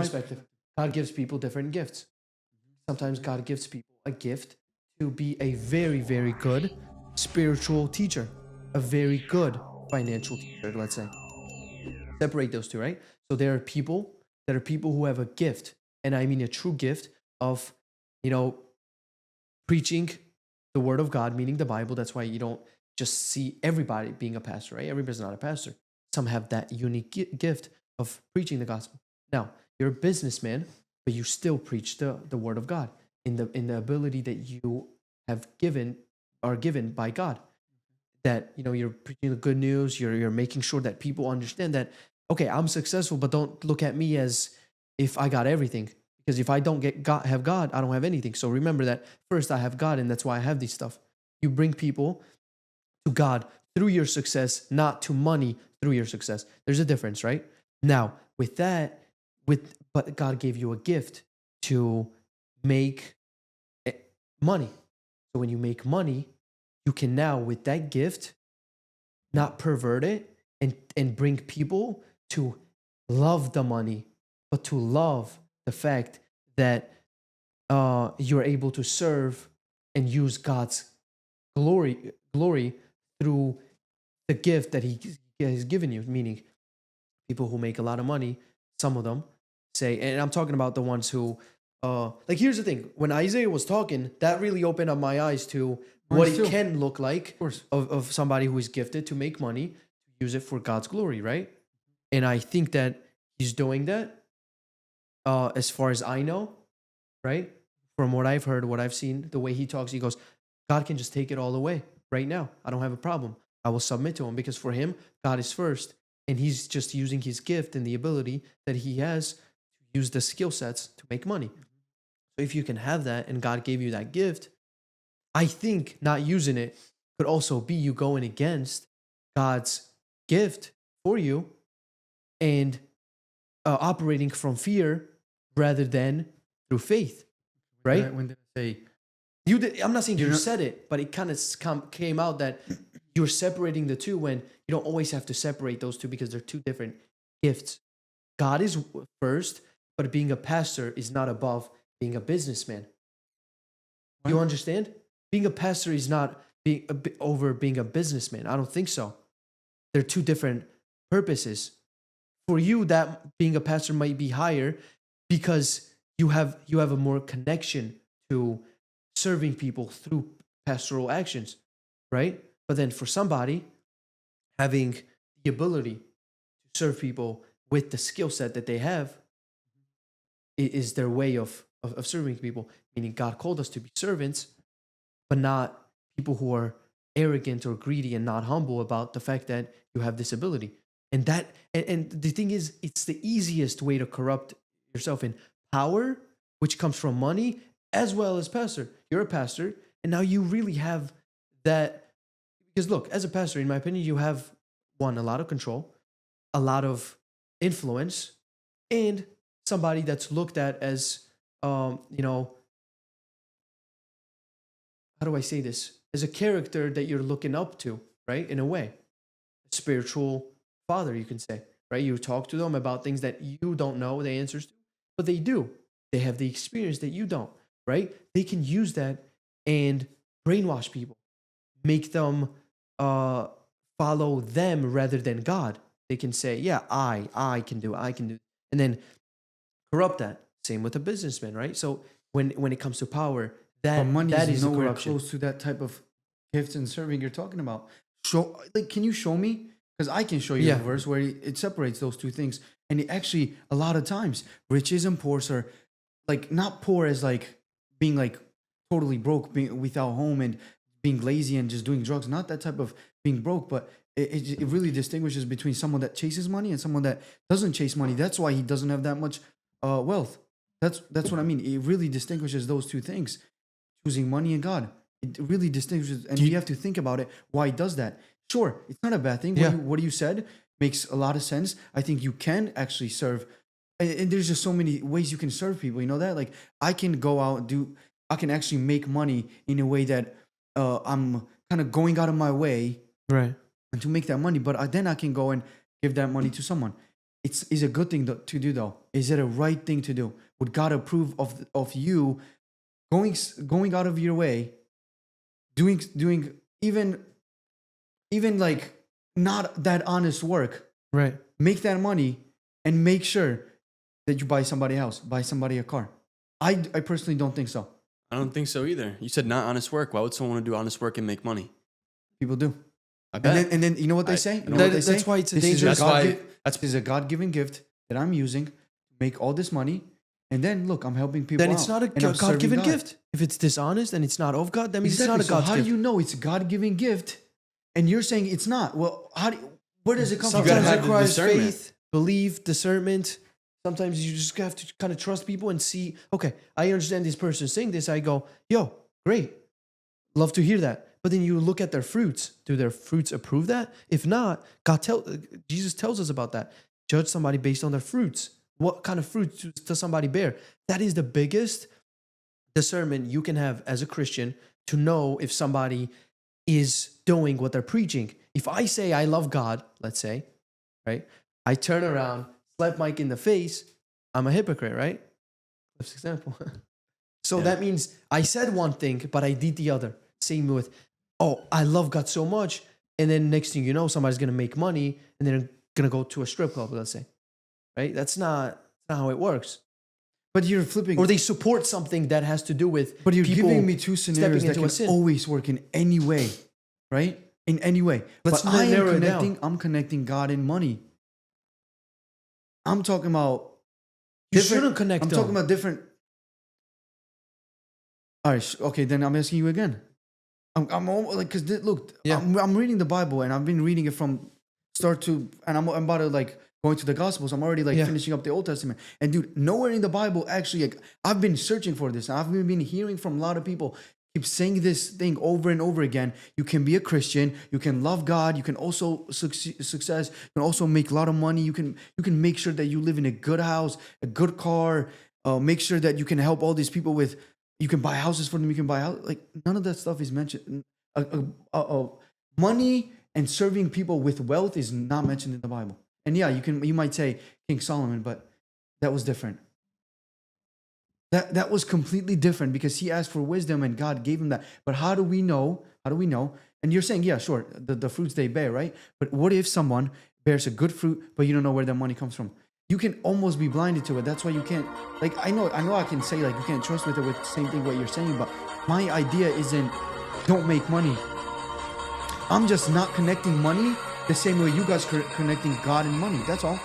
perspective. God gives people different gifts. Sometimes God gives people a gift to be a very, very good spiritual teacher, a very good financial teacher, let's say. Separate those two, right? So there are people who have a gift, and I mean a true gift of, you know, preaching the word of God, meaning the Bible. That's why you don't just see everybody being a pastor, right? Everybody's not a pastor. Some have that unique gift of preaching the gospel. Now, you're a businessman, but you still preach the word of God in the ability that you have given are given by God. That you're preaching the good news. You're making sure that people understand that, okay, I'm successful, but don't look at me as if I got everything. Because if I don't have God, I don't have anything. So remember that first I have God, and that's why I have these stuff. You bring people to God through your success, not to money through your success. There's a difference, right? Now, with that, but God gave you a gift to make money. So when you make money, you can now, with that gift, not pervert it and bring people to love the money, but to love the fact that you're able to serve and use God's glory through the gift that He has given you. Meaning, people who make a lot of money, some of them say, and I'm talking about the ones who, like, here's the thing: when Isaiah was talking, that really opened up my eyes to what it can look like of somebody who is gifted to make money, use it for God's glory, right? And I think that he's doing that, as far as I know, right? From what I've heard, what I've seen, the way he talks, he goes, God can just take it all away right now. I don't have a problem. I will submit to him, because for him, God is first. And he's just using his gift and the ability that he has to use the skill sets to make money. So if you can have that and God gave you that gift, I think not using it could also be you going against God's gift for you and operating from fear rather than through faith, right? When did I say? You did, I'm not saying you said it, but it kind of came out that you're separating the two when you don't always have to separate those two, because they're two different gifts. God is first, but being a pastor is not above being a businessman. What? You understand? Being a pastor is not over being a businessman. I don't think so. They're two different purposes. For you, that being a pastor might be higher because you have a more connection to serving people through pastoral actions, right? But then for somebody, having the ability to serve people with the skill set that they have is their way of serving people. Meaning, God called us to be servants, but not people who are arrogant or greedy and not humble about the fact that you have this ability. And the thing is, it's the easiest way to corrupt yourself in power, which comes from money, as well as pastor. You're a pastor, and now you really have that. Because look, as a pastor, in my opinion, you have a lot of control, a lot of influence, and somebody that's looked at as, how do I say this? As a character that you're looking up to, right? In a way, a spiritual father, you can say, right? You talk to them about things that you don't know the answers to, but they do. They have the experience that you don't, right? They can use that and brainwash people, make them follow them rather than God. They can say, yeah, I can do it, I can do it. And then corrupt that. Same with a businessman, right? So when it comes to power, But money that is is nowhere corruption. close to that type of gifts and serving you're talking about. Can you show me? Because I can show you a verse where it separates those two things. And it actually, a lot of times, riches and poor are like not poor as like being like totally broke, being without home and being lazy and just doing drugs. Not that type of being broke, but it really distinguishes between someone that chases money and someone that doesn't chase money. That's why he doesn't have that much wealth. That's what I mean. It really distinguishes those two things. Choosing money and God. It really distinguishes, and you have to think about it. Why it does that? Sure, it's not a bad thing. What you said makes a lot of sense. I think you can actually serve, and there's just so many ways you can serve people. You know that? Like, I can go out and I can actually make money in a way that I'm kind of going out of my way, right, and to make that money. But then I can go and give that money to someone. is a good thing to do though? Is it a right thing to do? Would God approve of you going out of your way, doing even like not that honest work, Right. make that money and make sure that you buy somebody else, buy somebody a car? I personally don't think so. I don't think so either. You said not honest work. Why would someone want to do honest work and make money? People do. I bet. And then you know what they say? You know That- what they that's say? why it's a This is dangerous- That's why- this is a God-given gift that I'm using to make all this money. And then look, I'm helping people Then out. it's not a and I'm serving God-given God. gift. If it's dishonest and it's not of God, that means Exactly. it's So not a God's how gift. do you know it's a God-given gift and you're saying it's not? Well, where does it come from? gotta Sometimes it have the requires discernment. faith, belief, discernment. Sometimes you just have to kind of trust people and see, okay, I understand this person saying this. I go, yo, great. Love to hear that. But then you look at their fruits. Do their fruits approve that? If not, Jesus tells us about that. Judge somebody based on their fruits. What kind of fruits does somebody bear? That is the biggest discernment you can have as a Christian to know if somebody is doing what they're preaching. If I say I love God, let's say, right? I turn around, slap Mike in the face, I'm a hypocrite, right? That's example. So Yeah. that means I said one thing, but I did the other. Same with, oh, I love God so much. And then next thing you know, somebody's going to make money and they're going to go to a strip club, let's say. Right? That's not how it works. But you're flipping. Or they support something that has to do with But you're people giving me two scenarios stepping that into a can sin. always work in any way, right? In any way. Let's But I am narrow it down. connecting. I'm connecting God and money. I'm talking about. You different- shouldn't connect I'm them. talking about different. All right. Okay. Then I'm asking you again. I'm like, because look, Yeah. I'm reading the Bible and I've been reading it from start to, and I'm about to like going to the Gospels. I'm already like Yeah. finishing up the Old Testament. And dude, nowhere in the Bible actually, like, I've been searching for this. I've been hearing from a lot of people keep saying this thing over and over again. You can be a Christian. You can love God. You can also success. You can also make a lot of money. You can make sure that you live in a good house, a good car. Make sure that you can help all these people with. You can buy houses for them. You can buy out. Like none of that stuff is mentioned. Money and serving people with wealth is not mentioned in the Bible. And yeah, you might say King Solomon, but that was different. That was completely different because he asked for wisdom and God gave him that. But how do we know? How do we know? And you're saying, yeah, sure, the fruits they bear, right? But what if someone bears a good fruit, but you don't know where their money comes from? You can almost be blinded to it. That's why you can't, like, I know I can say, like, you can't trust with it with the same thing what you're saying, but my idea isn't don't make money. I'm just not connecting money the same way you guys are connecting God and money. That's all.